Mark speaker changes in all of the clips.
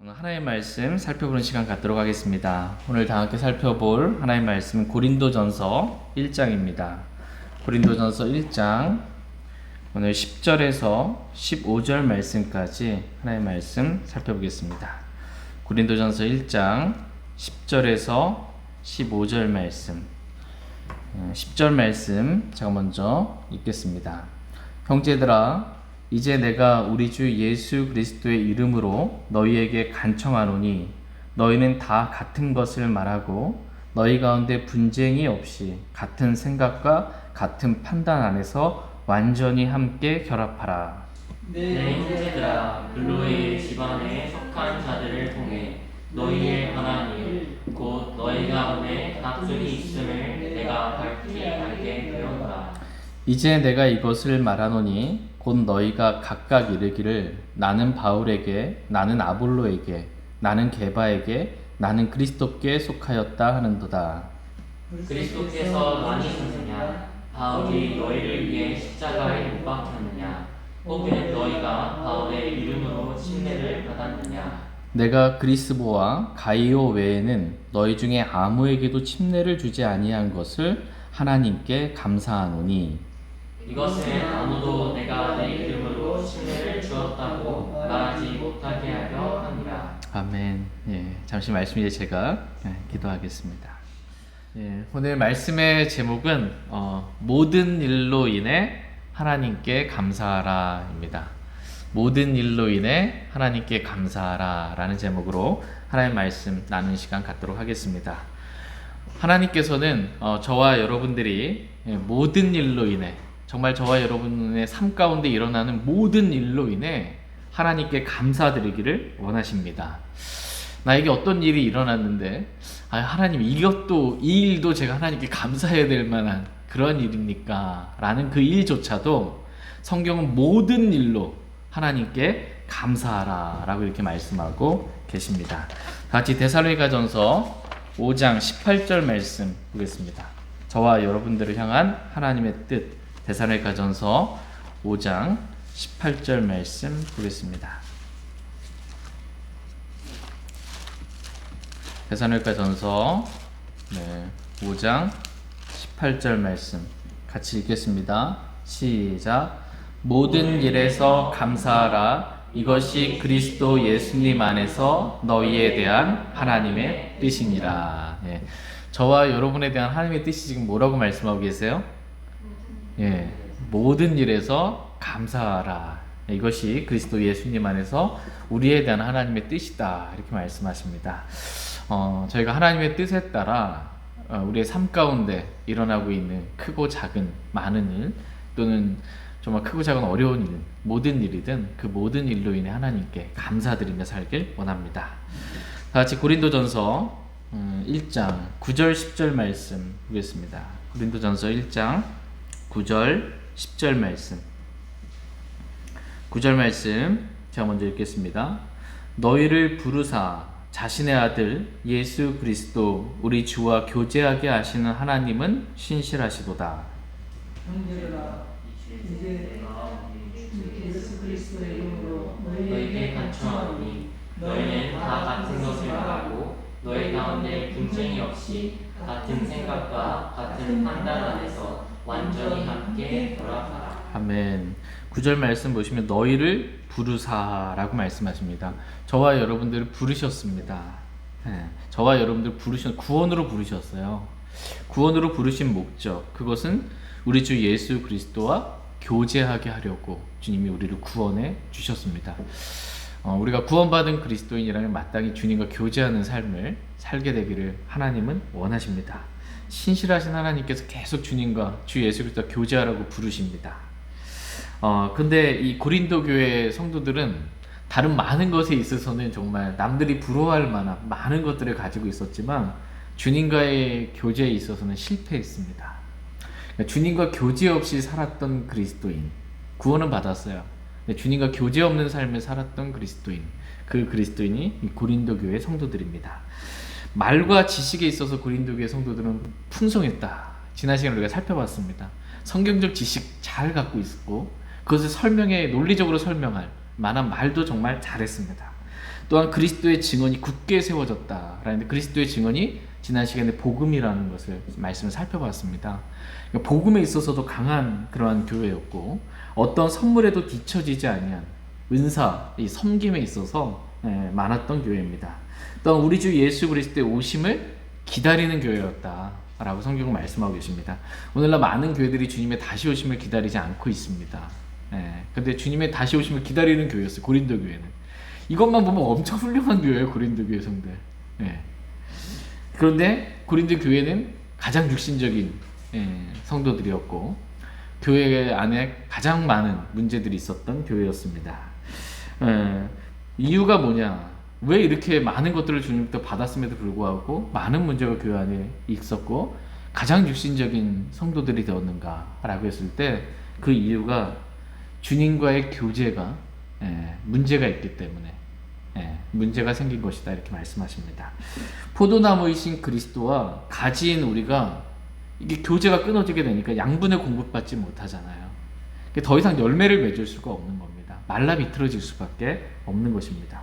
Speaker 1: 오늘 하나님의 말씀 살펴보는 시간 갖도록 하겠습니다. 오늘 다 함께 살펴볼 하나님의 말씀은 고린도전서 1장입니다. 고린도전서 1장 오늘 10절에서 15절 말씀까지 하나님의 말씀 살펴보겠습니다. 고린도전서 1장 10절에서 15절 말씀 10절 말씀 제가 먼저 읽겠습니다. 형제들아, 이제 내가 우리 주 예수 그리스도의 이름으로 너희에게 간청하노니 너희는 다 같은 것을 말하고 너희 가운데 분쟁이 없이 같은 생각과 같은 판단 안에서 완전히 함께 결합하라.
Speaker 2: 내 형제들아, 근로의 집안에 속한 자들을 통해 너희의 하나님 곧 너희 가운데 다툼이 있음을 내가 밝히 알게 되었노라.
Speaker 1: 이제 내가 이것을 말하노니 곧 너희가 각각 이르기를 나는 바울에게, 나는 아볼로에게, 나는 게바에게, 나는 그리스도께 속하였다 하는도다.
Speaker 2: 그리스도께서 나뉘셨느냐? 바울이 너희를 위해 십자가에 못 박혔느냐? 혹은 너희가 바울의 이름으로 침례를 받았느냐?
Speaker 1: 내가 그리스보와 가이오 외에는 너희 중에 아무에게도 침례를 주지 아니한 것을 하나님께 감사하노니
Speaker 2: 이것은 아무도 내가 내 이름으로 침례를 주었다고 말하지 못하게 하려 함이라.
Speaker 1: 아멘. 잠시 말씀 이제 제가 기도하겠습니다. 오늘 말씀의 제목은 모든 일로 인해 하나님께 감사하라입니다. 모든 일로 인해 하나님께 감사하라 라는 제목으로 하나님의 말씀 나누는 시간 갖도록 하겠습니다. 하나님께서는 저와 여러분들이 모든 일로 인해 정말 저와 여러분의 삶 가운데 일어나는 모든 일로 인해 하나님께 감사드리기를 원하십니다. 나에게 어떤 일이 일어났는데 하나님 이 일도 제가 하나님께 감사해야 될 만한 그런 일입니까? 라는 그 일조차도 성경은 모든 일로 하나님께 감사하라 라고 이렇게 말씀하고 계십니다. 같이 데살로니가전서 5장 18절 말씀 보겠습니다. 저와 여러분들을 향한 하나님의 뜻 데살로니가전서 5장 18절 말씀 보겠습니다. 데살로니가전서 5장 18절 말씀 같이 읽겠습니다. 시작. 모든 일에서 감사하라. 이것이 그리스도 예수님 안에서 너희에 대한 하나님의 뜻이니라. 저와 여러분에 대한 하나님의 뜻이 지금 뭐라고 말씀하고 계세요? 모든 일에서 감사하라. 이것이 그리스도 예수님 안에서 우리에 대한 하나님의 뜻이다. 이렇게 말씀하십니다. 저희가 하나님의 뜻에 따라 우리의 삶 가운데 일어나고 있는 크고 작은 많은 일 또는 정말 크고 작은 어려운 일 모든 일이든 그 모든 일로 인해 하나님께 감사드리며 살길 원합니다. 다 같이 고린도전서 1장 9절 10절 말씀 보겠습니다. 고린도전서 1장 9절 10절 말씀 9절 말씀 제가 먼저 읽겠습니다. 너희를 부르사 자신의 아들 예수 그리스도 우리 주와 교제하게 하시는 하나님은 신실하시도다.
Speaker 3: 형제들아, 이제 예수 그리스도의 이름으로
Speaker 2: 너희에게 간청하노니 너희는 다 같은 것을 말하고 너희 가운데 분쟁이 없이 같은 생각과 같은 판단 안에서 완전히 함께 결합하라.
Speaker 1: 아멘. 9절 말씀 보시면 너희를 부르사라고 말씀하십니다. 저와 여러분들을 부르셨습니다. 저와 여러분들 구원으로 부르셨어요. 구원으로 부르신 목적, 그것은 우리 주 예수 그리스도와 교제하게 하려고 주님이 우리를 구원해 주셨습니다. 우리가 구원받은 그리스도인이라면 마땅히 주님과 교제하는 삶을 살게 되기를 하나님은 원하십니다. 신실하신 하나님께서 계속 주님과 주 예수 그리스도와 교제하라고 부르십니다. 근데 이 고린도 교회 성도들은 다른 많은 것에 있어서는 정말 남들이 부러워할 만한 많은 것들을 가지고 있었지만 주님과의 교제에 있어서는 실패했습니다. 그러니까 주님과 교제 없이 살았던 그리스도인, 구원은 받았어요. 주님과 교제 없는 삶을 살았던 그리스도인, 그 그리스도인이 이 고린도 교회 성도들입니다. 말과 지식에 있어서 고린도 교회 성도들은 풍성했다. 지난 시간에 우리가 살펴봤습니다. 성경적 지식 잘 갖고 있었고 그것을 논리적으로 설명할 만한 말도 정말 잘했습니다. 또한 그리스도의 증언이 굳게 세워졌다라는데, 그리스도의 증언이 지난 시간에 복음이라는 것을 말씀을 살펴봤습니다. 그러니까 복음에 있어서도 강한 그러한 교회였고, 어떤 선물에도 뒤처지지 아니한 은사, 이 섬김에 있어서 많았던 교회입니다. 또한 우리 주 예수 그리스도의 오심을 기다리는 교회였다라고 성경은 말씀하고 계십니다. 오늘날 많은 교회들이 주님의 다시 오심을 기다리지 않고 있습니다. 근데 주님의 다시 오심을 기다리는 교회였어요, 고린도 교회는. 이것만 보면 엄청 훌륭한 교회예요, 고린도 교회 성들. 그런데 고린도 교회는 가장 육신적인 성도들이었고, 교회 안에 가장 많은 문제들이 있었던 교회였습니다. 이유가 뭐냐? 왜 이렇게 많은 것들을 주님부터 받았음에도 불구하고 많은 문제가 교회 안에 있었고 가장 육신적인 성도들이 되었는가라고 했을 때, 그 이유가 주님과의 교제가 문제가 있기 때문에 문제가 생긴 것이다, 이렇게 말씀하십니다. 포도나무이신 그리스도와 가지인 우리가 이게 교제가 끊어지게 되니까 양분을 공급받지 못하잖아요. 더 이상 열매를 맺을 수가 없는 겁니다. 말라 비틀어질 수밖에 없는 것입니다.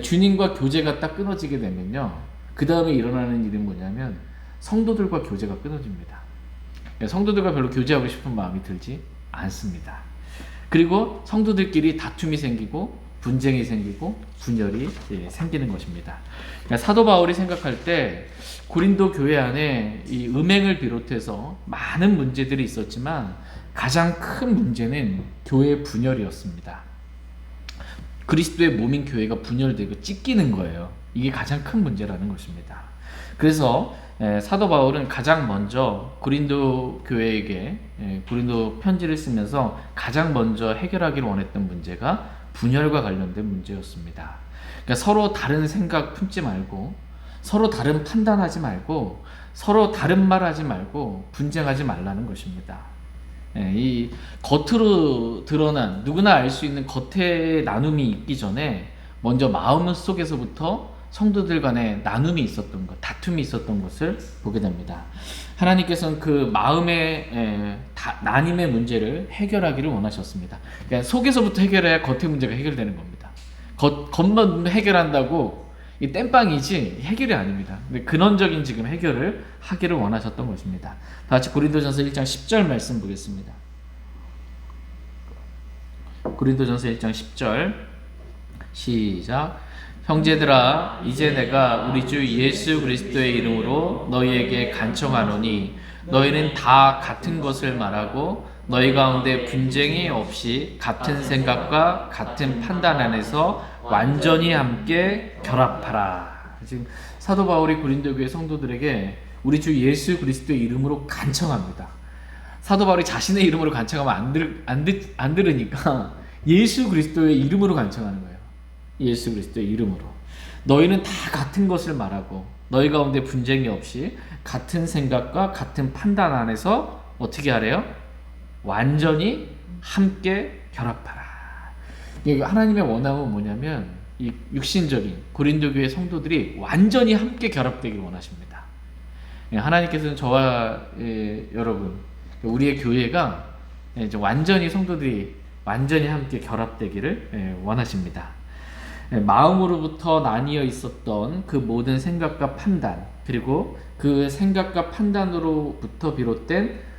Speaker 1: 주님과 교제가 딱 끊어지게 되면요, 그 다음에 일어나는 일은 뭐냐면 성도들과 교제가 끊어집니다. 성도들과 별로 교제하고 싶은 마음이 들지 않습니다. 그리고 성도들끼리 다툼이 생기고 분쟁이 생기고 분열이 생기는 것입니다. 그러니까 사도 바울이 생각할 때 고린도 교회 안에 이 음행을 비롯해서 많은 문제들이 있었지만 가장 큰 문제는 교회의 분열이었습니다. 그리스도의 몸인 교회가 분열되고 찢기는 거예요. 이게 가장 큰 문제라는 것입니다. 그래서 사도 바울은 가장 먼저 고린도 교회에게 고린도 편지를 쓰면서 가장 먼저 해결하기를 원했던 문제가 분열과 관련된 문제였습니다. 그러니까 서로 다른 생각 품지 말고, 서로 다른 판단하지 말고, 서로 다른 말하지 말고 분쟁하지 말라는 것입니다. 이 겉으로 드러난, 누구나 알 수 있는 겉에 나눔이 있기 전에 먼저 마음 속에서부터 성도들 간에 나눔이 있었던 것, 다툼이 있었던 것을 보게 됩니다. 하나님께서는 그 마음의 나님의 문제를 해결하기를 원하셨습니다. 그러니까 속에서부터 해결해야 겉의 문제가 해결되는 겁니다. 겉만 해결한다고 이 땜빵이지 해결이 아닙니다. 근데 근원적인 지금 해결을 하기를 원하셨던 것입니다. 다 같이 고린도전서 1장 10절 말씀 보겠습니다. 고린도전서 1장 10절 시작. 형제들아, 이제 내가 우리 주 예수 그리스도의 이름으로 너희에게 간청하노니 너희는 다 같은 것을 말하고 너희 가운데 분쟁이 없이 같은 생각과 같은 판단 안에서 완전히 함께 결합하라. 지금 사도 바울이 고린도 교회 성도들에게 우리 주 예수 그리스도의 이름으로 간청합니다. 사도 바울이 자신의 이름으로 간청하면 안 들으니까 예수 그리스도의 이름으로 간청하는 거예요. 예수 그리스도의 이름으로. 너희는 다 같은 것을 말하고 너희 가운데 분쟁이 없이 같은 생각과 같은 판단 안에서 어떻게 하래요? 완전히 함께 결합하라. 하나님의 원함은 뭐냐면 이 육신적인 고린도 교회 성도들이 완전히 함께 결합되기를 원하십니다. 하나님께서는 저와 여러분, 우리의 교회가 완전히 성도들이 완전히 함께 결합되기를 원하십니다. 마음으로부터 나뉘어 있었던 그 모든 생각과 판단, 그리고 그 생각과 판단으로부터 비롯된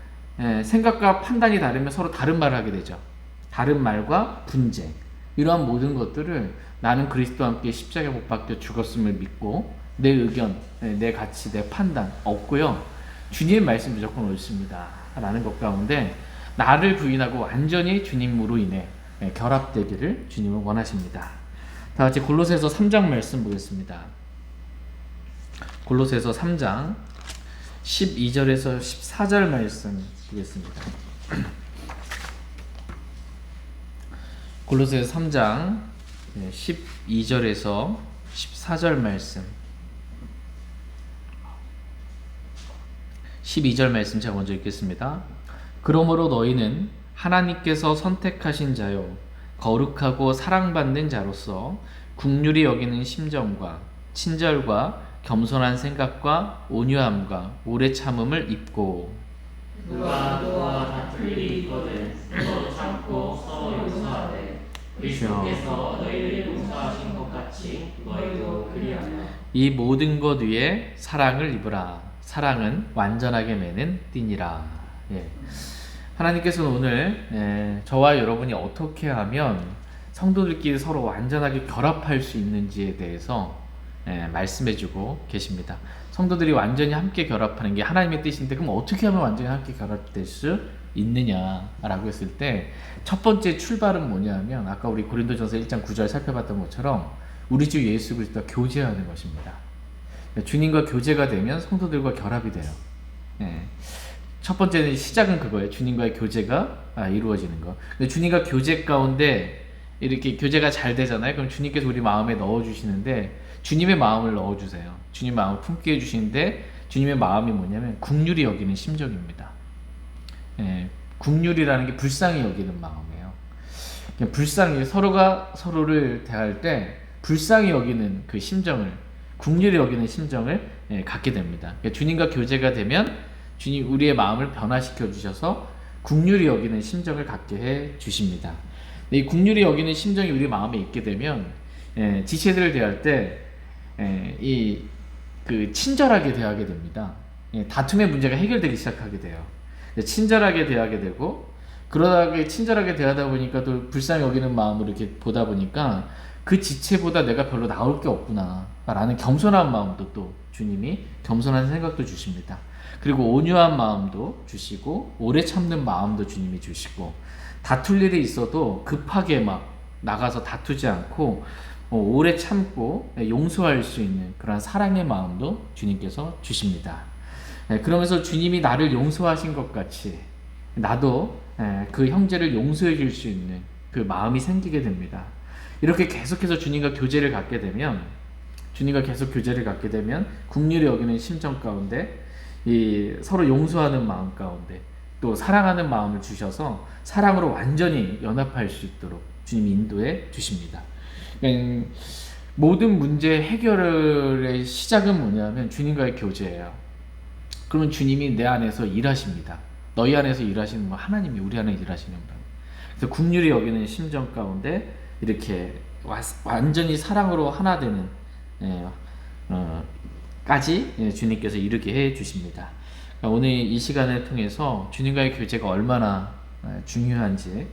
Speaker 1: 생각과 판단이 다르면 서로 다른 말을 하게 되죠. 다른 말과 분쟁, 이러한 모든 것들을 나는 그리스도와 함께 십자가에 못 박혀 죽었음을 믿고 내 의견, 내 가치, 내 판단 없고요, 주님의 말씀 무조건 옳습니다 라는 것 가운데 나를 부인하고 완전히 주님으로 인해 결합되기를 주님은 원하십니다. 다 같이 골로새서 3장 말씀 보겠습니다. 골로새서 3장 12절에서 14절 말씀 보겠습니다. 골로새서 3장 12절에서 14절 말씀. 12절 말씀 제가 먼저 읽겠습니다. 그러므로 너희는 하나님께서 선택하신 자요 거룩하고 사랑받는 자로서 긍휼히 여기는 심정과 친절과 겸손한 생각과 온유함과 오래 참음을 입고
Speaker 2: 누가 너와 다툴 일이 있거든 서로 참고 서로 용서하되 그리스도께서 너희를 용서하신 것 같이 같이 너희도 그리하라.
Speaker 1: 이 모든 것 위에 사랑을 입으라. 사랑은 완전하게 매는 띠니라. 예. 하나님께서는 오늘 저와 여러분이 어떻게 하면 성도들끼리 서로 완전하게 결합할 수 있는지에 대해서 말씀해주고 계십니다. 성도들이 완전히 함께 결합하는 게 하나님의 뜻인데, 그럼 어떻게 하면 완전히 함께 결합될 수 있느냐라고 했을 때 첫 번째 출발은 뭐냐면, 아까 우리 고린도전서 1장 9절 살펴봤던 것처럼 우리 주 예수 그리스도와 교제하는 것입니다. 주님과 교제가 되면 성도들과 결합이 돼요. 첫 번째는 시작은 그거예요. 주님과의 교제가 이루어지는 거. 근데 주님과 교제 가운데 이렇게 교제가 잘 되잖아요. 그럼 주님께서 우리 마음에 넣어주시는데, 주님의 마음을 넣어주세요. 주님 마음을 품게 해주시는데, 주님의 마음이 뭐냐면 긍휼히 여기는 심정입니다. 긍휼이라는 게 불쌍히 여기는 마음이에요. 불쌍히, 서로가 서로를 대할 때 불쌍히 여기는 그 심정을, 긍휼히 여기는 심정을 갖게 됩니다. 그러니까 주님과 교제가 되면 주님 우리의 마음을 변화시켜 주셔서 긍휼히 여기는 심정을 갖게 해 주십니다. 이 긍휼히 여기는 심정이 우리 마음에 있게 되면 지체들을 대할 때 친절하게 대하게 됩니다. 다툼의 문제가 해결되기 시작하게 돼요. 친절하게 대하게 되고, 그러다가 친절하게 대하다 보니까 또 불쌍히 여기는 마음으로 이렇게 보다 보니까 그 지체보다 내가 별로 나올 게 없구나 라는 겸손한 마음도 또 주님이 겸손한 생각도 주십니다. 그리고 온유한 마음도 주시고, 오래 참는 마음도 주님이 주시고, 다툴 일이 있어도 급하게 막 나가서 다투지 않고 오래 참고 용서할 수 있는 그런 사랑의 마음도 주님께서 주십니다. 그러면서 주님이 나를 용서하신 것 같이 나도 그 형제를 용서해 줄 수 있는 그 마음이 생기게 됩니다. 이렇게 계속해서 주님과 교제를 갖게 되면, 긍휼히 여기는 심정 가운데, 이 서로 용서하는 마음 가운데 또 사랑하는 마음을 주셔서 사랑으로 완전히 연합할 수 있도록 주님이 인도해 주십니다. 모든 문제 해결의 시작은 뭐냐면 주님과의 교제예요. 그러면 주님이 내 안에서 일하십니다. 너희 안에서 일하시는 건 하나님이 우리 안에 일하시는 거예요. 그래서 긍휼히 여기는 심정 가운데 이렇게 완전히 사랑으로 하나 되는 까지 주님께서 이르게 해 주십니다. 오늘 이 시간을 통해서 주님과의 교제가 얼마나 중요한지,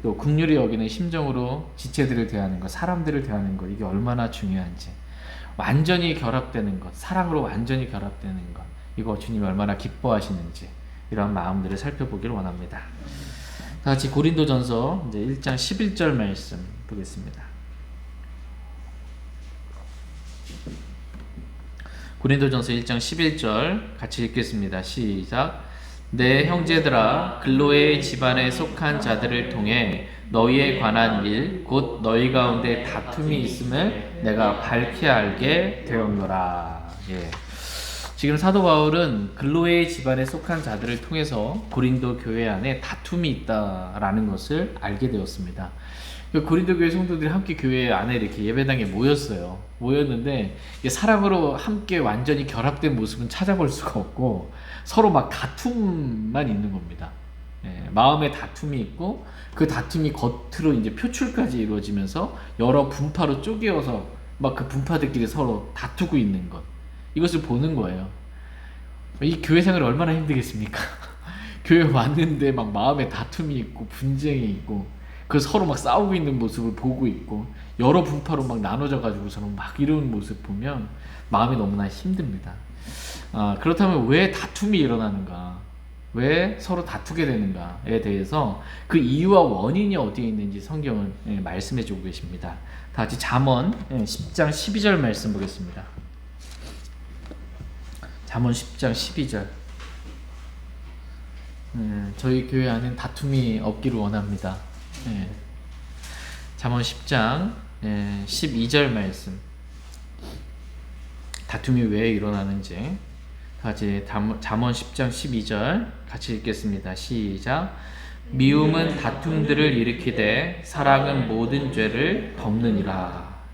Speaker 1: 또 긍휼히 여기는 심정으로 지체들을 대하는 것, 사람들을 대하는 것, 이게 얼마나 중요한지, 완전히 결합되는 것, 사랑으로 완전히 결합되는 것, 이거 주님이 얼마나 기뻐하시는지, 이런 마음들을 살펴보기를 원합니다. 다 같이 고린도전서 이제 1장 11절 말씀 보겠습니다. 고린도전서 1장 11절 같이 읽겠습니다. 시작. 내 형제들아, 글로의 집안에 속한 자들을 통해 너희에 관한 일, 곧 너희 가운데 다툼이 있음을 내가 밝히 알게 되었노라. 예. 지금 사도 바울은 글로의 집안에 속한 자들을 통해서 고린도 교회 안에 다툼이 있다라는 것을 알게 되었습니다. 고린도 교회 성도들이 함께 교회 안에 이렇게 예배당에 모였어요. 모였는데 사랑으로 함께 완전히 결합된 모습은 찾아볼 수가 없고, 서로 막 다툼만 있는 겁니다. 마음에 다툼이 있고, 그 다툼이 겉으로 이제 표출까지 이루어지면서 여러 분파로 쪼개어서 막 그 분파들끼리 서로 다투고 있는 것, 이것을 보는 거예요. 이 교회 생활이 얼마나 힘들겠습니까? 교회 왔는데 막 마음에 다툼이 있고 분쟁이 있고, 그 서로 막 싸우고 있는 모습을 보고 있고, 여러 분파로 막 나눠져 가지고서는 막 이런 모습 보면 마음이 너무나 힘듭니다. 그렇다면 왜 다툼이 일어나는가? 왜 서로 다투게 되는가에 대해서 그 이유와 원인이 어디에 있는지 성경은 말씀해 주고 계십니다. 다 같이 잠언 10장 12절 말씀 보겠습니다. 잠언 10장 12절. 저희 교회 안엔 다툼이 없기를 원합니다. 잠언 10장 12절 말씀. 다툼이 왜 일어나는지 같이 잠언 10장 12절 같이 읽겠습니다. 시작. 미움은 다툼들을 일으키되 사랑은 모든 죄를 덮느니라.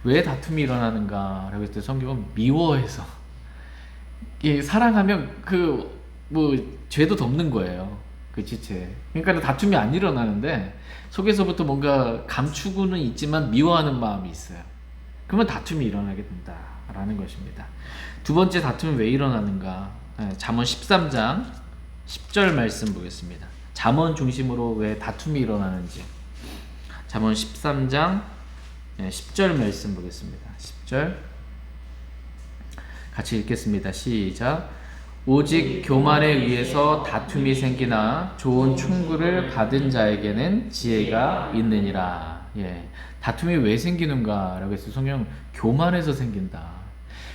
Speaker 1: 왜 다툼이 일어나는가라고 했을 때 성경은 미워해서, 사랑하면 죄도 덮는 거예요. 그 지체. 그러니까 다툼이 안 일어나는데 속에서부터 뭔가 감추고는 있지만 미워하는 마음이 있어요. 그러면 다툼이 일어나게 된다라는 것입니다. 두 번째 다툼이 왜 일어나는가? 잠언 13장 10절 말씀 보겠습니다. 잠언 중심으로 왜 다툼이 일어나는지. 잠언 13장 10절 말씀 보겠습니다. 10절 같이 읽겠습니다. 시작. 오직 교만에 의해서 다툼이 생기나 좋은 충고를 받은 자에게는 지혜가 있느니라. 다툼이 왜 생기는가라고 해서 성경 교만해서 생긴다.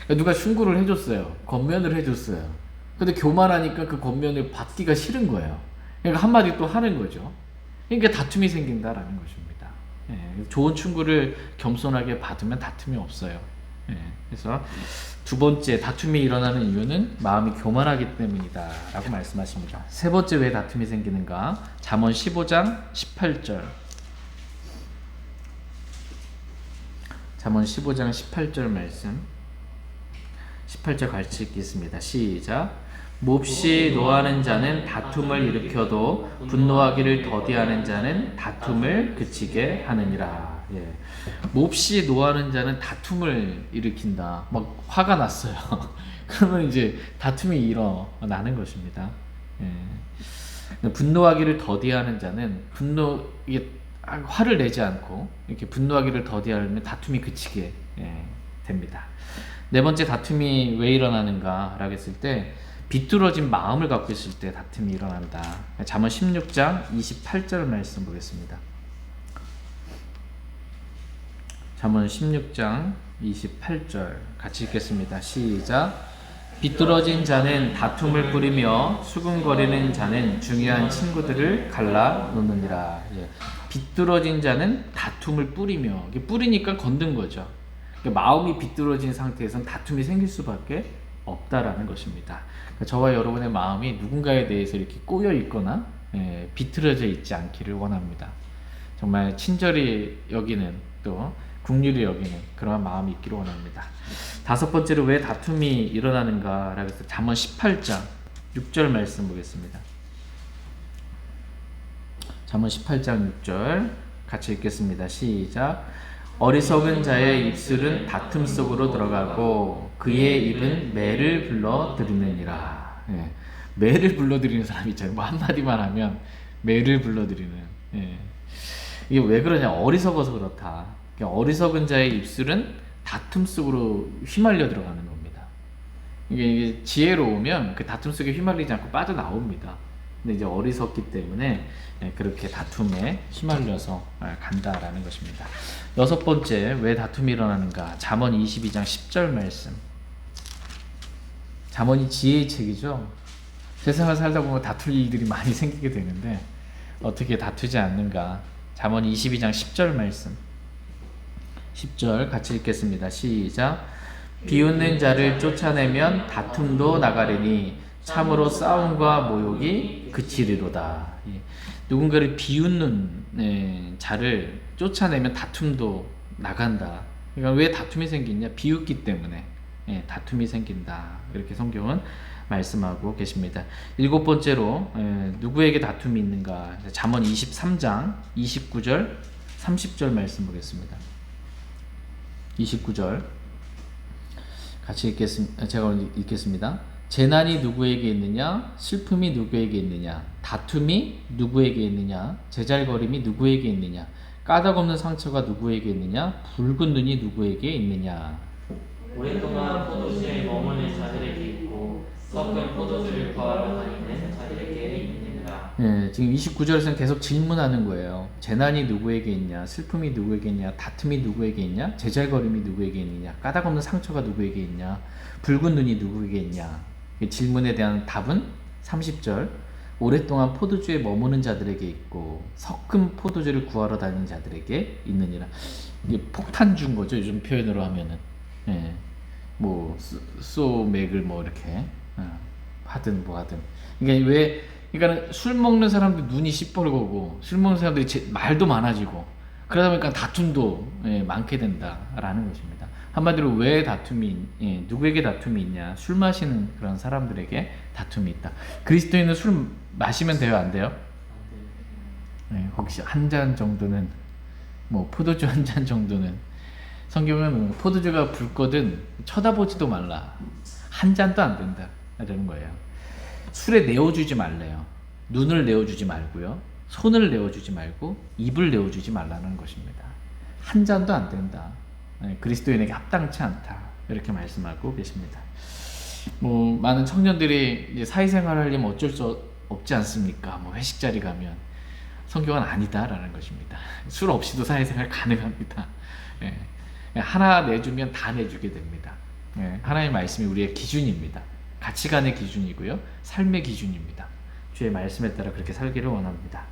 Speaker 1: 그러니까 누가 충고를 해줬어요. 권면을 해줬어요. 근데 교만하니까 그 권면을 받기가 싫은 거예요. 그러니까 한마디 또 하는 거죠. 그러니까 다툼이 생긴다라는 것입니다. 좋은 충고를 겸손하게 받으면 다툼이 없어요. 그래서 두 번째 다툼이 일어나는 이유는 마음이 교만하기 때문이다 라고 말씀하십니다. 세 번째 왜 다툼이 생기는가? 잠언 15장 18절. 잠언 15장 18절 말씀. 18절 같이 읽겠습니다. 시작. 몹시 노하는 자는 다툼을 일으켜도 분노하기를 더디하는 자는 다툼을 그치게 하느니라. 몹시 노하는 자는 다툼을 일으킨다. 막 화가 났어요. 그러면 이제 다툼이 일어나는 것입니다. 분노하기를 더디하는 자는 이게 화를 내지 않고 이렇게 분노하기를 더디하면 다툼이 그치게 됩니다. 네 번째 다툼이 왜 일어나는가라고 했을 때 비뚤어진 마음을 갖고 있을 때 다툼이 일어난다. 잠언 16장 28절 말씀 보겠습니다. 잠언 16장 28절 같이 읽겠습니다. 시작. 비뚤어진 자는 다툼을 뿌리며 수군거리는 자는 중요한 친구들을 갈라 놓느니라. 비뚤어진 자는 다툼을 뿌리며, 뿌리니까 건든 거죠. 마음이 비뚤어진 상태에서는 다툼이 생길 수밖에 없다라는 것입니다. 저와 여러분의 마음이 누군가에 대해서 이렇게 꼬여 있거나 비틀어져 있지 않기를 원합니다. 정말 친절히 여기는 또 긍휼히 여기는 그러한 마음이 있기를 원합니다. 다섯 번째로 왜 다툼이 일어나는가라고 해서 잠언 18장 6절 말씀 보겠습니다. 잠언 18장 6절 같이 읽겠습니다. 시작. 어리석은 자의 입술은 다툼 속으로 들어가고 그의 입은 매를 불러들이느니라. 매를 불러들이는 사람이 있잖아요. 뭐 한마디만 하면 매를 불러들이는. 이게 왜 그러냐? 어리석어서 그렇다. 어리석은 자의 입술은 다툼 속으로 휘말려 들어가는 겁니다. 이게 지혜로우면 그 다툼 속에 휘말리지 않고 빠져나옵니다. 근데 이제 어리석기 때문에 그렇게 다툼에 휘말려서 간다라는 것입니다. 여섯 번째 왜 다툼이 일어나는가? 잠언 22장 10절 말씀. 잠언이 지혜의 책이죠. 세상을 살다 보면 다툴 일들이 많이 생기게 되는데 어떻게 다투지 않는가? 잠언 22장 10절 말씀. 10절 같이 읽겠습니다. 시작. 비웃는 자를 쫓아내면 다툼도 나가리니 참으로 싸움과 모욕이 그치리로다. 누군가를 비웃는 자를 쫓아내면 다툼도 나간다. 그러니까 왜 다툼이 생기냐? 비웃기 때문에 다툼이 생긴다. 이렇게 성경은 말씀하고 계십니다. 일곱 번째로 누구에게 다툼이 있는가? 잠언 23장 29절 30절 말씀 보겠습니다. 29절 같이 읽겠습니다. 제가 읽겠습니다. 재난이 누구에게 있느냐? 슬픔이 누구에게 있느냐? 다툼이 누구에게 있느냐? 제잘거림이 누구에게 있느냐? 까닭없는 상처가 누구에게 있느냐? 붉은 눈이 누구에게 있느냐?
Speaker 2: 오랫동안 포도주에 머무는 자들에게 있고 섞은 포도주를 구하러 다니는 자들에게 있느니라.
Speaker 1: 지금 29절에서는 계속 질문하는 거예요. 재난이 누구에게 있냐? 슬픔이 누구에게 있냐? 다툼이 누구에게 있냐? 제잘거림이 누구에게 있느냐? 까닭없는 상처가 누구에게 있냐? 붉은 눈이 누구에게 있냐? 질문에 대한 답은 30절. 오랫동안 포도주에 머무는 자들에게 있고 섞은 포도주를 구하러 다니는 자들에게 있느니라. 이게 폭탄 준 거죠. 요즘 표현으로 하면은. 뭐 소맥을 뭐 이렇게 하든 뭐 하든. 그러니까 술 먹는 사람들 눈이 시뻘겋고 술 먹는 사람들이 말도 많아지고 그러다 보니까 다툼도 많게 된다라는 것입니다. 한마디로 왜 다툼이 누구에게 다툼이 있냐? 술 마시는 그런 사람들에게 다툼이 있다. 그리스도인은 술 마시면 돼요, 안 돼요? 혹시 한 잔 정도는 뭐 포도주 한 잔 정도는 성경은 포도주가 붉거든 쳐다보지도 말라. 한 잔도 안 된다. 라는 거예요. 술에 내어주지 말래요. 눈을 내어주지 말고요. 손을 내어주지 말고 입을 내어주지 말라는 것입니다. 한 잔도 안 된다. 그리스도인에게 합당치 않다. 이렇게 말씀하고 계십니다. 많은 청년들이 이제 사회생활을 하려면 어쩔 수 없지 않습니까? 회식 자리 가면 성경은 아니다라는 것입니다. 술 없이도 사회생활 가능합니다. 하나 내주면 다 내주게 됩니다. 하나님의 말씀이 우리의 기준입니다. 가치관의 기준이고요. 삶의 기준입니다. 주의 말씀에 따라 그렇게 살기를 원합니다.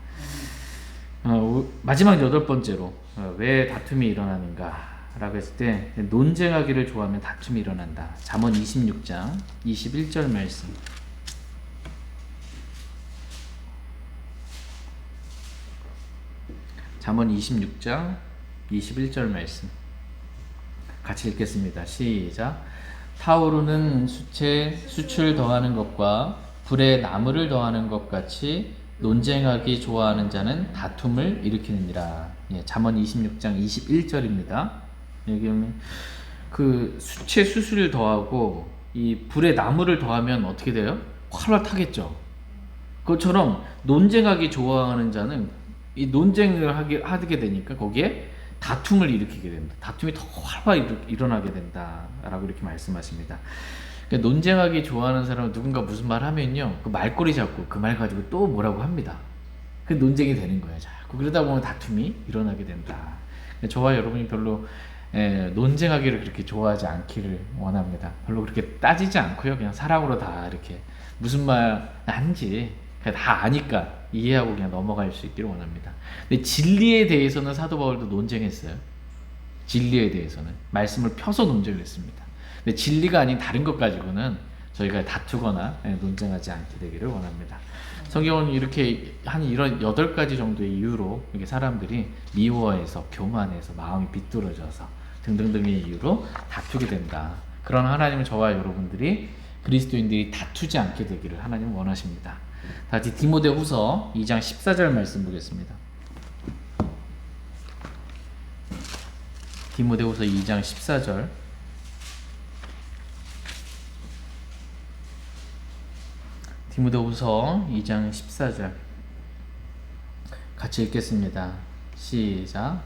Speaker 1: 마지막 8번째로 왜 다툼이 일어나는가 라고 했을 때 논쟁하기를 좋아하면 다툼이 일어난다. 잠언 26장 21절 말씀. 잠언 26장 21절 말씀 같이 읽겠습니다. 시작. 타오르는 숯에 숯을 더하는 것과 불에 나무를 더하는 것 같이 논쟁하기 좋아하는 자는 다툼을 일으키느니라. 잠언 26장 21절입니다. 여기 보면 그 숯에 숯을 더하고 이 불에 나무를 더하면 어떻게 돼요? 활활 타겠죠. 그것처럼 논쟁하기 좋아하는 자는 이 논쟁을 하게 되니까 거기에 다툼을 일으키게 됩니다. 다툼이 더 활발 일어나게 된다라고 이렇게 말씀하십니다. 그러니까 논쟁하기 좋아하는 사람은 누군가 무슨 말 하면요, 그 말꼬리 잡고 그 말 가지고 또 뭐라고 합니다. 그 논쟁이 되는 거예요. 자꾸 그러다 보면 다툼이 일어나게 된다. 저와 여러분이 별로 논쟁하기를 그렇게 좋아하지 않기를 원합니다. 별로 그렇게 따지지 않고요, 그냥 사랑으로 다 이렇게 무슨 말 한지 다 아니까 이해하고 그냥 넘어갈 수 있기를 원합니다. 근데 진리에 대해서는 사도 바울도 논쟁했어요. 진리에 대해서는 말씀을 펴서 논쟁을 했습니다. 근데 진리가 아닌 다른 것 가지고는 저희가 다투거나 논쟁하지 않게 되기를 원합니다. 성경은 이렇게 한 이런 8가지 정도의 이유로 이렇게 사람들이 미워해서, 교만해서, 마음이 비뚤어져서 등등등의 이유로 다투게 된다. 그런 하나님은 저와 여러분들이 그리스도인들이 다투지 않게 되기를 하나님은 원하십니다. 다시 디모데후서 2장 14절 말씀 보겠습니다. 디모데후서 2장 14절. 디모데후서 2장 14절 같이 읽겠습니다. 시작.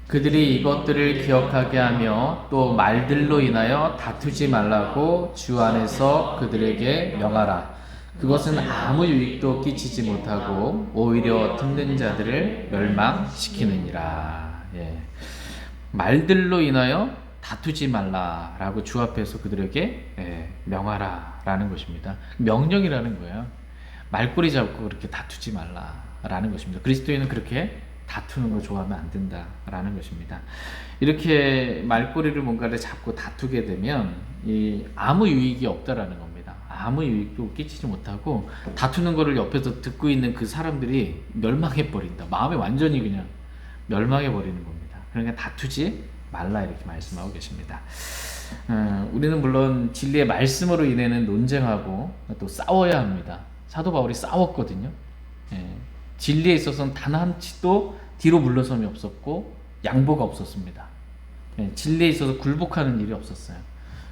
Speaker 1: 그들이 이것들을 기억하게 하며 또 말들로 인하여 다투지 말라고 주 안에서 그들에게 명하라. 그것은 아무 유익도 끼치지 못하고 오히려 듣는 자들을 멸망시키느니라. 말들로 인하여 다투지 말라라고 주 앞에서 그들에게 명하라라는 것입니다. 명령이라는 거예요. 말꼬리 잡고 그렇게 다투지 말라라는 것입니다. 그리스도인은 그렇게 다투는 거 좋아하면 안 된다라는 것입니다. 이렇게 말꼬리를 뭔가를 잡고 다투게 되면 아무 유익이 없다라는 겁니다. 아무 유익도 끼치지 못하고 다투는 거를 옆에서 듣고 있는 그 사람들이 멸망해 버린다. 마음이 완전히 그냥 멸망해 버리는 겁니다. 그러니까 다투지 말라 이렇게 말씀하고 계십니다. 우리는 물론 진리의 말씀으로 인해는 논쟁하고 또 싸워야 합니다. 사도 바울이 싸웠거든요. 진리에 있어서는 단 한 치도 뒤로 물러섬이 없었고 양보가 없었습니다. 진리에 있어서 굴복하는 일이 없었어요.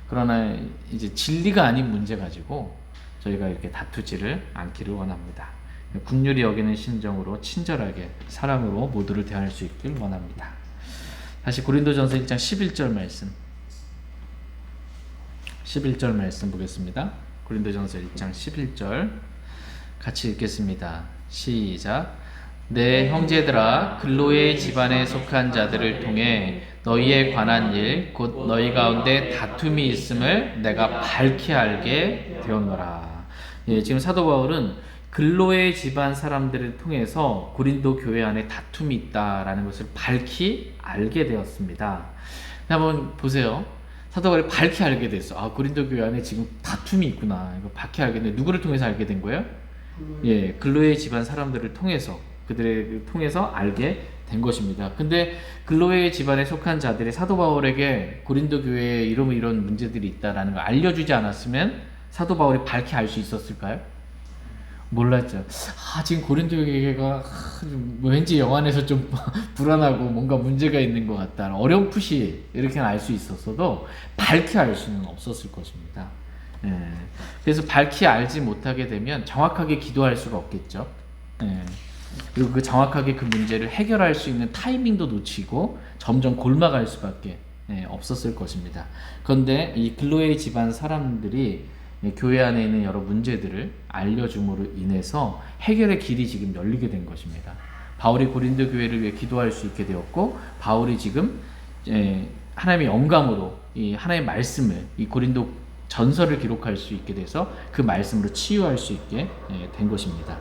Speaker 1: 그러나 이제 진리가 아닌 문제 가지고 저희가 이렇게 다투지를 않기를 원합니다. 긍휼히 여기는 심정으로 친절하게 사랑으로 모두를 대할 수 있길 원합니다. 다시 고린도전서 1장 11절 말씀 11절 말씀 보겠습니다. 고린도전서 1장 11절 같이 읽겠습니다. 시작. 내 형제들아, 글로의 집안에 속한 자들을 통해 너희에 관한 일, 곧 너희 가운데 다툼이 있음을 내가 밝히 알게 되었노라. 지금 사도 바울은 글로의 집안 사람들을 통해서 고린도 교회 안에 다툼이 있다라는 것을 밝히 알게 되었습니다. 한번 보세요. 사도 바울이 밝히 알게 됐어. 고린도 교회 안에 지금 다툼이 있구나. 이거 밝히 알겠네. 누구를 통해서 알게 된 거예요? 글로의 집안 사람들을 통해서, 그들을 통해서 알게 된 것입니다. 근데 글로의 집안에 속한 자들이 사도 바울에게 고린도 교회에 이런 문제들이 있다라는 걸 알려주지 않았으면 사도 바울이 밝히 알 수 있었을까요? 몰랐죠. 지금 고린도 교회가 왠지 영안에서 좀 불안하고 뭔가 문제가 있는 것 같다. 어렴풋이 이렇게 알 수 있었어도 밝히 알 수는 없었을 것입니다. 그래서 밝히 알지 못하게 되면 정확하게 기도할 수가 없겠죠. 그리고 정확하게 그 문제를 해결할 수 있는 타이밍도 놓치고 점점 골마갈 수밖에 없었을 것입니다. 그런데 이 글로의 집안 사람들이 교회 안에 있는 여러 문제들을 알려줌으로 인해서 해결의 길이 지금 열리게 된 것입니다. 바울이 고린도 교회를 위해 기도할 수 있게 되었고, 바울이 지금 하나님의 영감으로 이 하나님의 말씀을, 이 고린도 전설을 기록할 수 있게 돼서 그 말씀으로 치유할 수 있게 된 것입니다.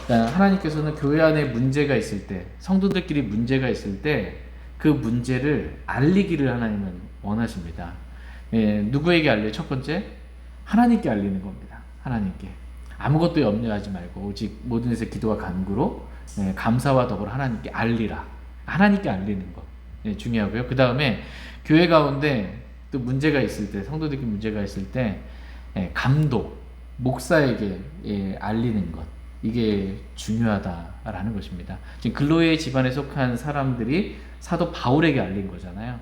Speaker 1: 그러니까 하나님께서는 교회 안에 문제가 있을 때, 성도들끼리 문제가 있을 때 그 문제를 알리기를 하나님은 원하십니다. 누구에게 알려요? 첫 번째, 하나님께 알리는 겁니다. 하나님께. 아무것도 염려하지 말고 오직 모든 것에 기도와 간구로 감사와 더불어 하나님께 알리라. 하나님께 알리는 것 중요하고요. 그 다음에 교회 가운데 또 문제가 있을 때, 성도들끼리 문제가 있을 때 감독, 목사에게 알리는 것, 이게 중요하다라는 것입니다. 지금 글로의 집안에 속한 사람들이 사도 바울에게 알린 거잖아요.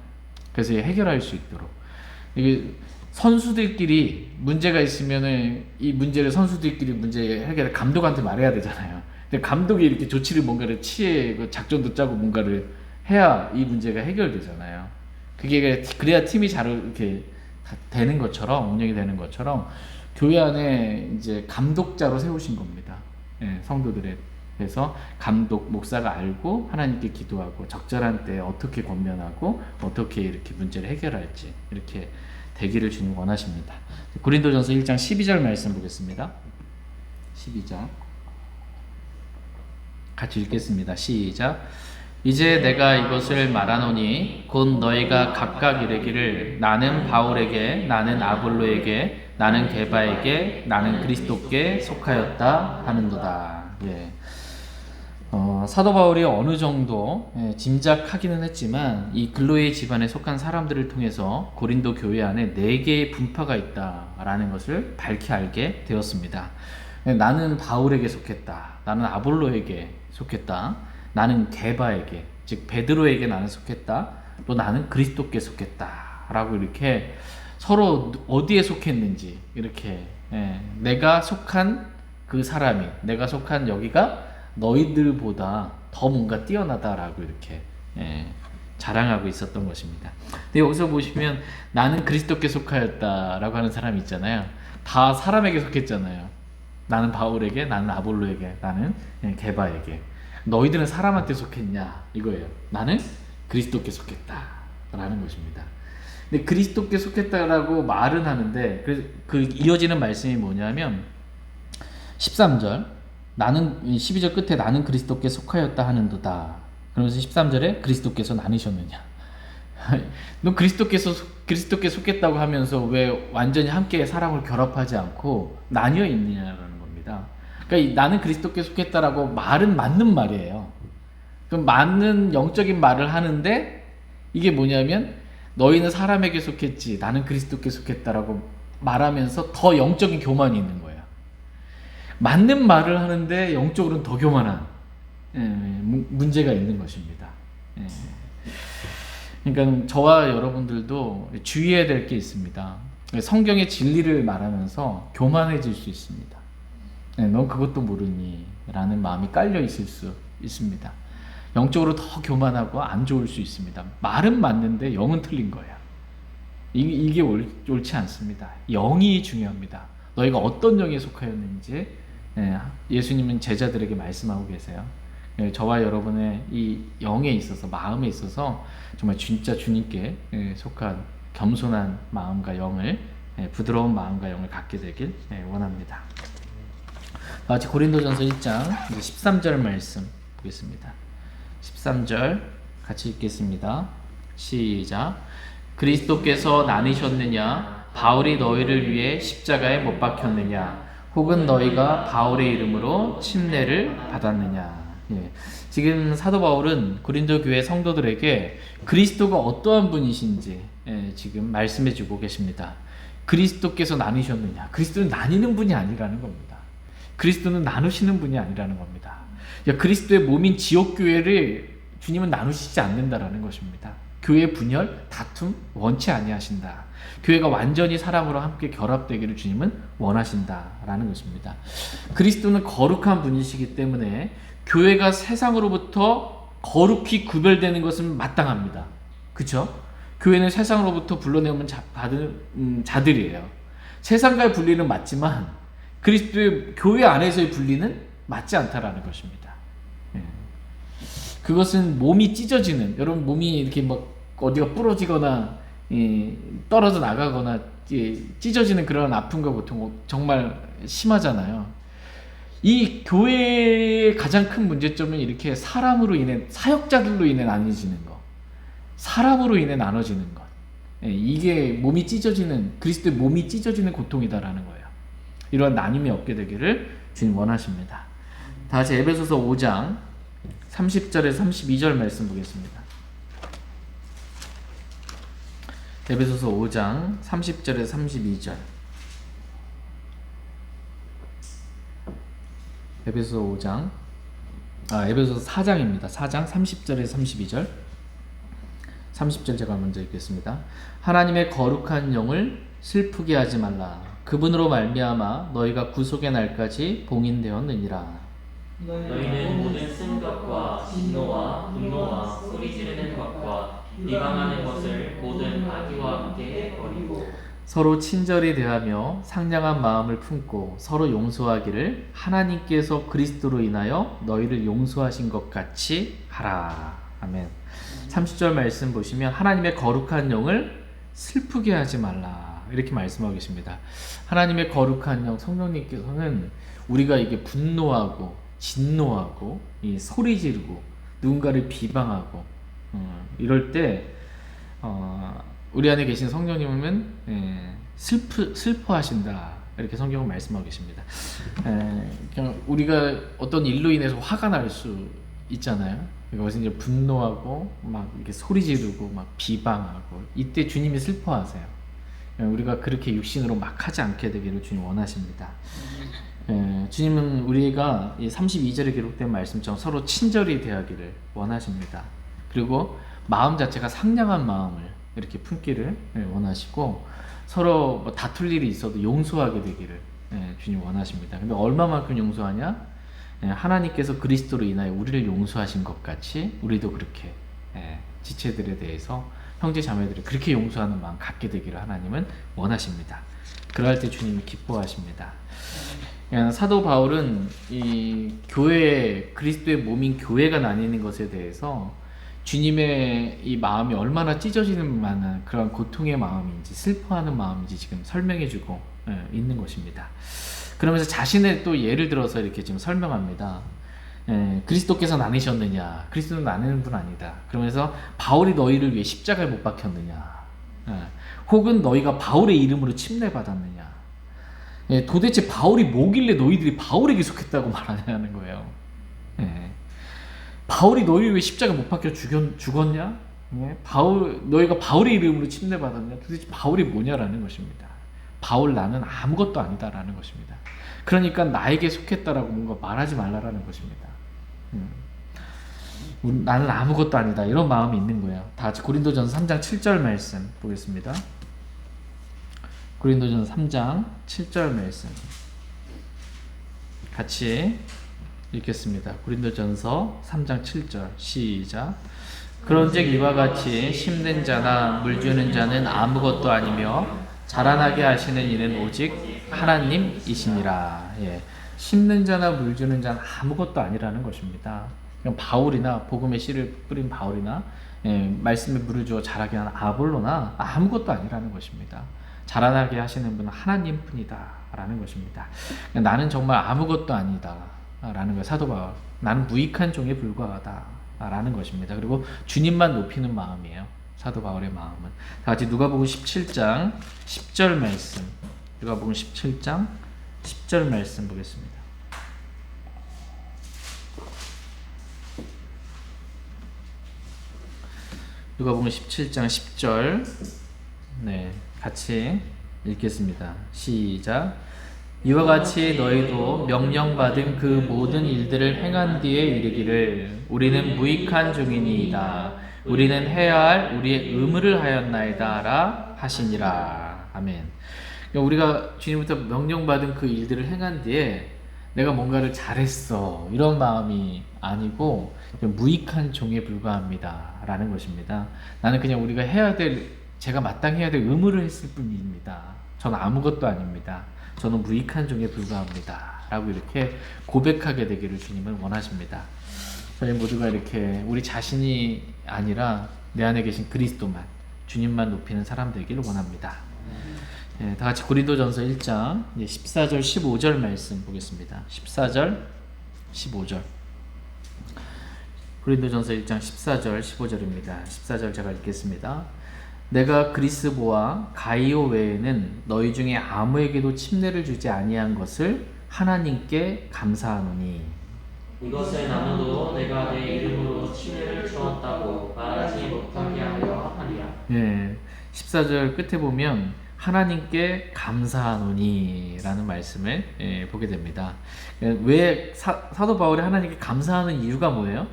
Speaker 1: 그래서 해결할 수 있도록. 이게 선수들끼리 문제가 있으면은 이 문제를 선수들끼리 문제 해결을 감독한테 말해야 되잖아요. 근데 감독이 이렇게 조치를 뭔가를 취해 작전도 짜고 뭔가를 해야 이 문제가 해결되잖아요. 그게 그래야 팀이 잘 이렇게 되는 것처럼, 운영이 되는 것처럼 교회 안에 이제 감독자로 세우신 겁니다. 성도들에 대해서 감독, 목사가 알고 하나님께 기도하고 적절한 때 어떻게 권면하고 어떻게 이렇게 문제를 해결할지 이렇게 되기를 주님 원하십니다. 고린도전서 1장 12절 말씀 보겠습니다. 12장 같이 읽겠습니다. 시작. 이제 내가 이것을 말하노니 곧 너희가 각각 이르기를 나는 바울에게, 나는 아볼로에게, 나는 게바에게, 나는 그리스도께 속하였다 하는도다. 사도 바울이 어느 정도 짐작하기는 했지만 이 글로의 집안에 속한 사람들을 통해서 고린도 교회 안에 4개의 분파가 있다라는 것을 밝히 알게 되었습니다. 나는 바울에게 속했다. 나는 아볼로에게 속했다. 나는 게바에게, 즉 베드로에게 나는 속했다. 또 나는 그리스도께 속했다. 라고 이렇게 서로 어디에 속했는지 이렇게 내가 속한 그 사람이, 내가 속한 여기가 너희들보다 더 뭔가 뛰어나다라고 이렇게 자랑하고 있었던 것입니다. 근데 여기서 보시면 나는 그리스도께 속하였다라고 하는 사람이 있잖아요. 다 사람에게 속했잖아요. 나는 바울에게, 나는 아볼로에게, 나는 게바에게. 너희들은 사람한테 속했냐 이거예요. 나는 그리스도께 속했다라는 것입니다. 근데 그리스도께 속했다라고 말은 하는데 그 이어지는 말씀이 뭐냐면 13절 나는 12절 끝에 나는 그리스도께 속하였다 하는도다. 그러면서 13절에 그리스도께서 나누셨느냐. 너 그리스도께 속했다고 하면서 왜 완전히 함께 사랑을 결합하지 않고 나뉘어 있느냐라는 겁니다. 그러니까 나는 그리스도께 속했다라고 말은 맞는 말이에요. 그럼 맞는 영적인 말을 하는데 이게 뭐냐면 너희는 사람에게 속했지 나는 그리스도께 속했다라고 말하면서 더 영적인 교만이 있는 거예요. 맞는 말을 하는데 영적으로는 더 교만한 문제가 있는 것입니다. 그러니까 저와 여러분들도 주의해야 될 게 있습니다. 성경의 진리를 말하면서 교만해질 수 있습니다. 넌 그것도 모르니? 라는 마음이 깔려 있을 수 있습니다. 영적으로 더 교만하고 안 좋을 수 있습니다. 말은 맞는데 영은 틀린 거야. 이게 옳지 않습니다. 영이 중요합니다. 너희가 어떤 영에 속하였는지 예수님은 제자들에게 말씀하고 계세요. 저와 여러분의 이 영에 있어서, 마음에 있어서 정말 진짜 주님께 속한 겸손한 마음과 영을, 부드러운 마음과 영을 갖게 되길 원합니다. 같이 고린도전서 1장 13절 말씀 보겠습니다. 13절 같이 읽겠습니다. 시작. 그리스도께서 나뉘셨느냐? 바울이 너희를 위해 십자가에 못 박혔느냐? 혹은 너희가 바울의 이름으로 침례를 받았느냐? 지금 사도 바울은 고린도 교회 성도들에게 그리스도가 어떠한 분이신지 지금 말씀해 주고 계십니다. 그리스도께서 나뉘셨느냐? 그리스도는 나뉘는 분이 아니라는 겁니다. 그리스도는 나누시는 분이 아니라는 겁니다. 그러니까 그리스도의 몸인 지옥교회를 주님은 나누시지 않는다라는 것입니다. 교회 분열, 다툼 원치 아니하신다. 교회가 완전히 사랑으로 함께 결합되기를 주님은 원하신다라는 것입니다. 그리스도는 거룩한 분이시기 때문에 교회가 세상으로부터 거룩히 구별되는 것은 마땅합니다. 그렇죠? 교회는 세상으로부터 불러내면 받은 자들이에요. 세상과의 분리는 맞지만 그리스도의 교회 안에서의 분리는 맞지 않다라는 것입니다. 그것은 몸이 찢어지는, 여러분 몸이 이렇게 막 어디가 부러지거나 떨어져 나가거나 찢어지는 그런 아픔과 고통 정말 심하잖아요. 이 교회의 가장 큰 문제점은 이렇게 사람으로 인해, 사역자들로 인해 나뉘어지는 것, 사람으로 인해 나눠지는 것, 이게 몸이 찢어지는, 그리스도의 몸이 찢어지는 고통이다라는 거예요. 이러한 나눔이 없게 되기를 주님 원하십니다. 다 같이 에베소서 5장 30절에서 32절 말씀 보겠습니다. 에베소서 5장 30절에서 32절. 에베소서 4장입니다. 4장 30절에서 32절. 30절 제가 먼저 읽겠습니다. 하나님의 거룩한 영을 슬프게 하지 말라. 그분으로 말미암아 너희가 구속의 날까지 봉인되었느니라.
Speaker 2: 너희는 모든 쓴 것과 진노와 분노와 소리 지르는 것과 비방하는 것을 모든 악의와 함께 버리고
Speaker 1: 서로 친절히 대하며 상냥한 마음을 품고 서로 용서하기를 하나님께서 그리스도로 인하여 너희를 용서하신 것 같이 하라. 아멘. 30절 말씀 보시면 하나님의 거룩한 영을 슬프게 하지 말라, 이렇게 말씀하고 계십니다. 하나님의 거룩한 영, 성령님께서는 우리가 이게 분노하고 진노하고 이 소리 지르고 누군가를 비방하고 이럴 때 우리 안에 계신 성령님은 슬퍼하신다, 이렇게 성경은 말씀하고 계십니다. 그냥 우리가 어떤 일로 인해서 화가 날 수 있잖아요. 그것은 이제 분노하고 막 이렇게 소리 지르고 막 비방하고, 이때 주님이 슬퍼하세요. 우리가 그렇게 육신으로 막 하지 않게 되기를 주님 원하십니다. 주님은 우리가 이 32절에 기록된 말씀처럼 서로 친절히 대하기를 원하십니다. 그리고 마음 자체가 상냥한 마음을 이렇게 품기를 원하시고, 서로 뭐 다툴 일이 있어도 용서하게 되기를 주님 원하십니다. 근데 얼마만큼 용서하냐? 하나님께서 그리스도로 인하여 우리를 용서하신 것 같이 우리도 그렇게 지체들에 대해서, 형제 자매들을 그렇게 용서하는 마음 갖게 되기를 하나님은 원하십니다. 그럴 때 주님이 기뻐하십니다. 사도 바울은 이 교회, 그리스도의 몸인 교회가 나뉘는 것에 대해서 주님의 이 마음이 얼마나 찢어지는 만한 그런 고통의 마음인지, 슬퍼하는 마음인지 지금 설명해주고 있는 것입니다. 그러면서 자신의 또 예를 들어서 이렇게 지금 설명합니다. 그리스도께서 나누셨느냐? 그리스도는 나누는 분 아니다. 그러면서 바울이 너희를 위해 십자가에 못 박혔느냐? 혹은 너희가 바울의 이름으로 침례받았느냐? 도대체 바울이 뭐길래 너희들이 바울에게 속했다고 말하냐는 거예요. 바울이 너희 왜 십자가 못 박혀 죽었냐? 너희가 바울의 이름으로 침례받았냐? 도대체 바울이 뭐냐라는 것입니다. 바울 나는 아무것도 아니다라는 것입니다. 그러니까 나에게 속했다라고 뭔가 말하지 말라라는 것입니다. 나는 아무것도 아니다, 이런 마음이 있는 거예요. 다 같이 고린도전서 3장 7절 말씀 보겠습니다. 고린도전서 3장 7절 말씀 같이 읽겠습니다. 고린도전서 3장 7절 시작. 그런즉 이와 같이 심는 자나 물 주는 자는 아무것도 아니며 자라나게 하시는 이는 오직 하나님이시니라. 심는 자나 물 주는 자는 아무것도 아니라는 것입니다. 그냥 바울이나 복음의 씨를 뿌린 바울이나 말씀에 물을 주어 자라게 하는 아볼로나 아무것도 아니라는 것입니다. 자라나게 하시는 분은 하나님 뿐이다 라는 것입니다. 나는 정말 아무것도 아니다 라는 거예요. 사도 바울, 나는 무익한 종에 불과하다 라는 것입니다. 그리고 주님만 높이는 마음이에요, 사도 바울의 마음은. 다 같이 누가복음 17장 10절 말씀, 누가복음 17장 10절 말씀 보겠습니다. 누가복음 17장 10절 같이 읽겠습니다. 시작. 이와 같이 너희도 명령받은 그 모든 일들을 행한 뒤에 이르기를 우리는 무익한 종이니이다. 우리는 해야 할 우리의 의무를 하였나이다라 하시니라. 아멘. 그러니까 우리가 주님부터 명령받은 그 일들을 행한 뒤에 내가 뭔가를 잘했어 이런 마음이 아니고 무익한 종에 불과합니다 라는 것입니다. 나는 그냥 우리가 해야 될, 제가 마땅히 해야 될 의무를 했을 뿐입니다. 저는 아무것도 아닙니다. 저는 무익한 종에 불과합니다 라고 이렇게 고백하게 되기를 주님은 원하십니다. 저희 모두가 이렇게 우리 자신이 아니라 내 안에 계신 그리스도만, 주님만 높이는 사람 되기를 원합니다. 예, 다 같이 고린도전서 1장 14절 15절 말씀 보겠습니다. 14절 15절 고린도전서 1장 14절 15절입니다. 14절 제가 읽겠습니다. 내가 그리스보와 가이오 외에는 너희 중에 아무에게도 침례를 주지 아니한 것을 하나님께 감사하노니
Speaker 2: 이것을 나누도 내가 내 이름으로 침례를 주었다고 말하지 못하게 하려 하리라.
Speaker 1: 예, 14절 끝에 보면 하나님께 감사하노니 라는 말씀을 보게 됩니다. 왜 사도 바울이 하나님께 감사하는 이유가 뭐예요?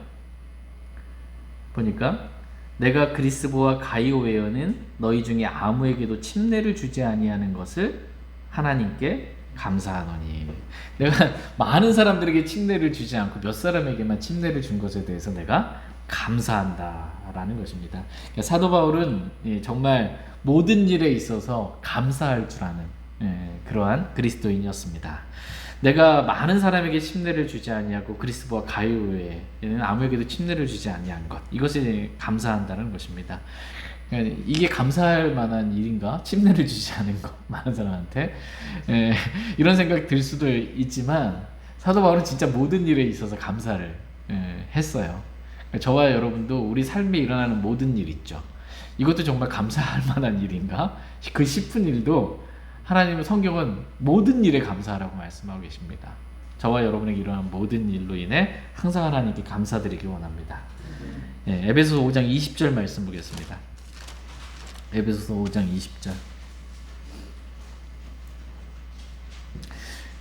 Speaker 1: 보니까 내가 그리스보와 가이오웨어는 너희 중에 아무에게도 침례를 주지 아니하는 것을 하나님께 감사하노니. 내가 많은 사람들에게 침례를 주지 않고 몇 사람에게만 침례를 준 것에 대해서 내가 감사한다 라는 것입니다. 그러니까 사도 바울은 정말 모든 일에 있어서 감사할 줄 아는 그러한 그리스도인이었습니다. 내가 많은 사람에게 침례를 주지 아니하고 그리스도와 가이오에는 아무에게도 침례를 주지 아니한 것, 이것이 감사한다는 것입니다. 그러니까 이게 감사할 만한 일인가? 침례를 주지 않은 것, 많은 사람한테 이런 생각이 들 수도 있지만 사도 바울은 진짜 모든 일에 있어서 감사를 했어요. 그러니까 저와 여러분도 우리 삶에 일어나는 모든 일 있죠. 이것도 정말 감사할 만한 일인가? 그 싶은 일도 하나님의 성경은 모든 일에 감사하라고 말씀하고 계십니다. 저와 여러분에게 일어난 모든 일로 인해 항상 하나님께 감사드리기 원합니다. 에베소서 5장 20절 말씀 보겠습니다. 에베소서 5장 20절.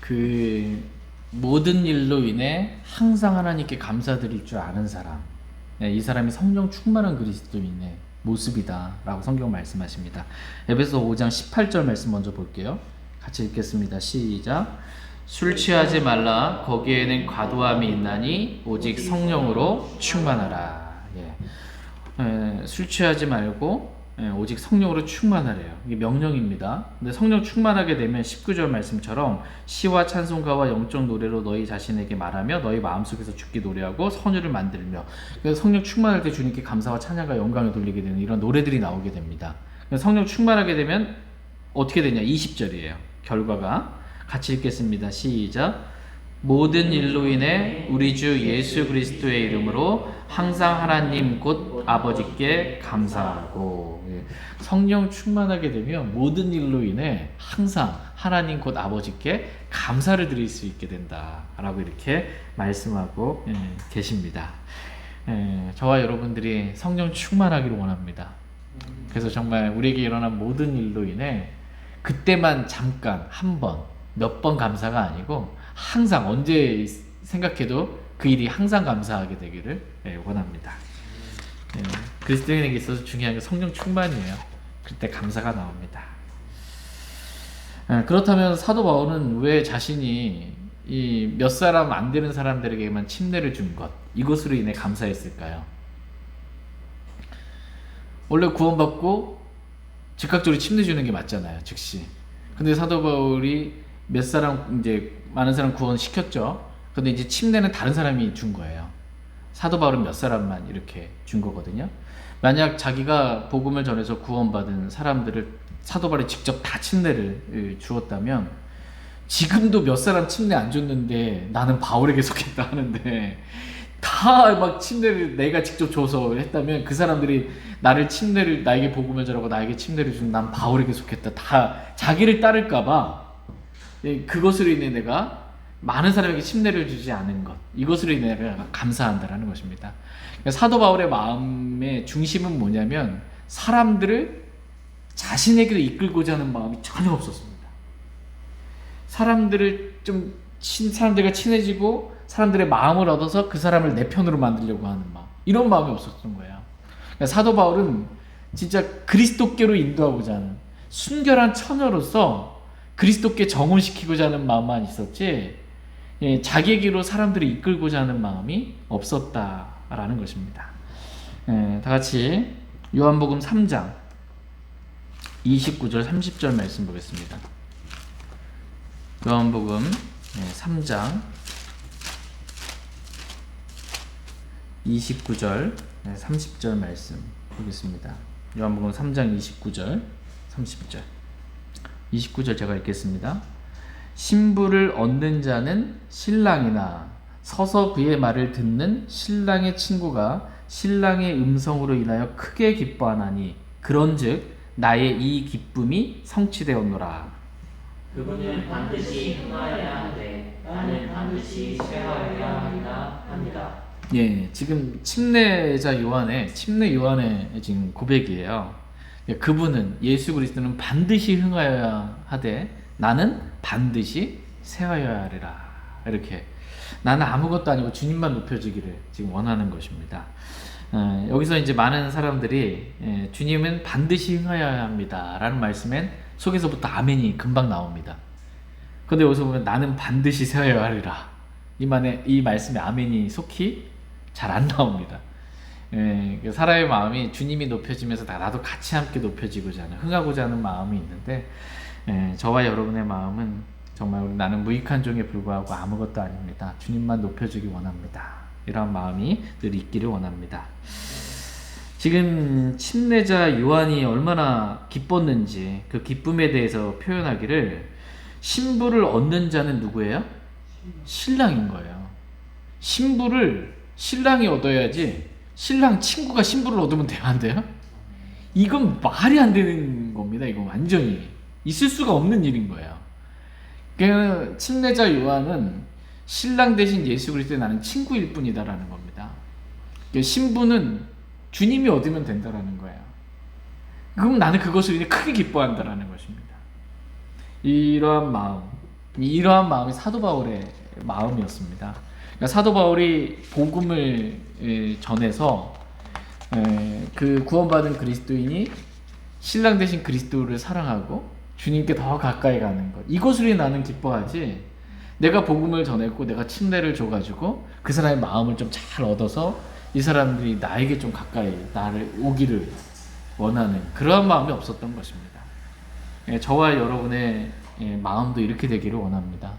Speaker 1: 그 모든 일로 인해 항상 하나님께 감사드릴 줄 아는 사람, 이 사람이 성령 충만한 그리스도인의 모습이다 라고 성경 말씀하십니다. 에베소 5장 18절 말씀 먼저 볼게요. 같이 읽겠습니다. 시작. 술 취하지 말라. 거기에는 과도함이 있나니 오직 성령으로 충만하라. 술 취하지 말고 오직 성령으로 충만하래요. 이게 명령입니다. 근데 성령 충만하게 되면 19절 말씀처럼 시와 찬송가와 영적 노래로 너희 자신에게 말하며 너희 마음속에서 주께 노래하고 선율을 만들며, 그래서 성령 충만할 때 주님께 감사와 찬양과 영광을 돌리게 되는 이런 노래들이 나오게 됩니다. 성령 충만하게 되면 어떻게 되냐? 20절이에요. 결과가 같이 읽겠습니다. 시작. 모든 일로 인해 우리 주 예수 그리스도의 이름으로 항상 하나님 곧 아버지께 감사하고. 성령 충만하게 되면 모든 일로 인해 항상 하나님 곧 아버지께 감사를 드릴 수 있게 된다라고 이렇게 말씀하고 계십니다. 저와 여러분들이 성령 충만하기를 원합니다. 그래서 정말 우리에게 일어난 모든 일로 인해 그때만 잠깐 한 번, 몇 번 감사가 아니고 항상 언제 생각해도 그 일이 항상 감사하게 되기를 원합니다. 그리스도인에게 있어서 중요한 게 성령 충만이에요. 그때 감사가 나옵니다. 그렇다면 사도 바울은 왜 자신이 이 몇 사람 안 되는 사람들에게만 침례를 준 것, 이것으로 인해 감사했을까요? 원래 구원받고 즉각적으로 침례 주는 게 맞잖아요, 즉시. 근데 사도 바울이 몇 사람, 이제 많은 사람 구원시켰죠. 근데 이제 침례는 다른 사람이 준 거예요. 사도 바울은 몇 사람만 이렇게 준 거거든요. 만약 자기가 복음을 전해서 구원받은 사람들을 사도 바울이 직접 다 침례를 주었다면 지금도 몇 사람 침례 안 줬는데 나는 바울에게 속했다 하는데, 다 막 침례를 내가 직접 줘서 했다면 그 사람들이 나에게 복음을 전하고 나에게 침례를 준 난 바울에게 속했다, 다 자기를 따를까봐 그것으로 인해 내가 많은 사람에게 침례를 주지 않은 것, 이것으로 인해 내가 감사한다라는 것입니다. 그러니까 사도 바울의 마음의 중심은 뭐냐면 사람들을 자신에게로 이끌고자 하는 마음이 전혀 없었습니다. 사람들과 친해지고 사람들의 마음을 얻어서 그 사람을 내 편으로 만들려고 하는 마음, 이런 마음이 없었던 거예요. 그러니까 사도 바울은 진짜 그리스도께로 인도하고자 하는 순결한 처녀로서 그리스도께 정혼시키고자 하는 마음만 있었지, 자기에게로 사람들을 이끌고자 하는 마음이 없었다라는 것입니다. 다 같이 요한복음 3장 29절 30절 말씀 보겠습니다. 요한복음 3장 29절 30절 말씀 보겠습니다. 요한복음 3장 29절 30절 29절 제가 읽겠습니다. 신부를 얻는 자는 신랑이나 서서 그의 말을 듣는 신랑의 친구가 신랑의 음성으로 인하여 크게 기뻐하나니 그런즉 나의 이 기쁨이 성취되었노라.
Speaker 2: 그분은 반드시 흥하여야 하되 나는 반드시 쇠하여야 한다 합니다.
Speaker 1: 예, 지금 침례 요한의 지금 고백이에요. 그분은, 예수 그리스도는 반드시 흥하여야 하되 나는 반드시 쇠하여야 하리라. 이렇게 나는 아무것도 아니고 주님만 높여지기를 지금 원하는 것입니다. 여기서 이제 많은 사람들이 주님은 반드시 흥하여야 합니다 라는 말씀엔 속에서부터 아멘이 금방 나옵니다. 근데 여기서 보면 나는 반드시 쇠하여야 하리라, 이 말씀에 아멘이 속히 잘 안 나옵니다. 사람의 마음이 주님이 높여지면서 나도 같이 함께 높여지고자 하는, 흥하고자 하는 마음이 있는데, 저와 여러분의 마음은 정말 나는 무익한 종에 불과하고 아무것도 아닙니다. 주님만 높여주기 원합니다. 이런 마음이 늘 있기를 원합니다. 지금 침례자 요한이 얼마나 기뻤는지 그 기쁨에 대해서 표현하기를, 신부를 얻는 자는 누구예요? 신랑인 거예요. 신부를 신랑이 얻어야지 신랑 친구가 신부를 얻으면 안 돼요? 이건 말이 안 되는 겁니다. 이건 완전히 있을 수가 없는 일인 거예요. 그러니까 침례자 요한은 신랑 대신 예수 그리스도의 나는 친구일 뿐이다라는 겁니다. 그러니까 신부는 주님이 얻으면 된다라는 거예요. 그럼 나는 그것을 이제 크게 기뻐한다라는 것입니다. 이러한 마음이 사도 바울의 마음이었습니다. 그러니까 사도 바울이 복음을 전해서 그 구원받은 그리스도인이 신랑 대신 그리스도를 사랑하고 주님께 더 가까이 가는 것, 이것을 나는 기뻐하지, 내가 복음을 전했고 내가 침례를 줘가지고 그 사람의 마음을 좀 잘 얻어서 이 사람들이 나에게 좀 가까이 나를 오기를 원하는 그러한 마음이 없었던 것입니다. 저와 여러분의 마음도 이렇게 되기를 원합니다.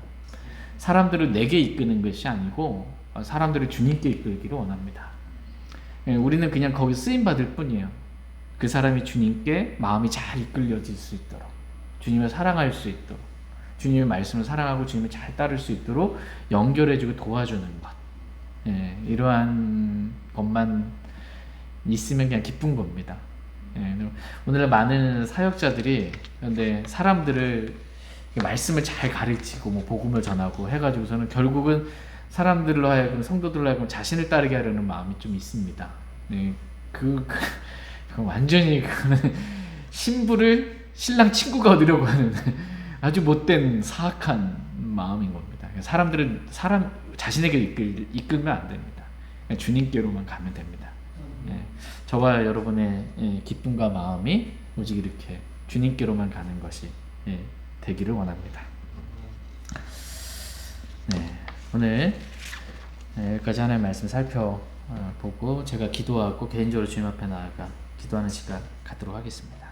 Speaker 1: 사람들을 내게 이끄는 것이 아니고 사람들을 주님께 이끌기를 원합니다. 우리는 그냥 거기 쓰임받을 뿐이에요. 그 사람이 주님께 마음이 잘 이끌려질 수 있도록, 주님을 사랑할 수 있도록, 주님의 말씀을 사랑하고 주님을 잘 따를 수 있도록 연결해주고 도와주는 것, 이러한 것만 있으면 그냥 기쁜 겁니다. 오늘날 많은 사역자들이 근데 사람들을 말씀을 잘 가르치고 뭐 복음을 전하고 해가지고서는 결국은 사람들로 하여금, 성도들로 하여금 자신을 따르게 하려는 마음이 좀 있습니다. 그 완전히 그거는 신부를 신랑 친구가 얻으려고 하는 아주 못된 사악한 마음인 겁니다. 자신에게 이끌면 안 됩니다. 주님께로만 가면 됩니다. 저와 여러분의 기쁨과 마음이 오직 이렇게 주님께로만 가는 것이 되기를 원합니다. 오늘 여기까지 하나님의 말씀 살펴보고 제가 기도하고 개인적으로 주님 앞에 나아가 기도하는 시간 갖도록 하겠습니다.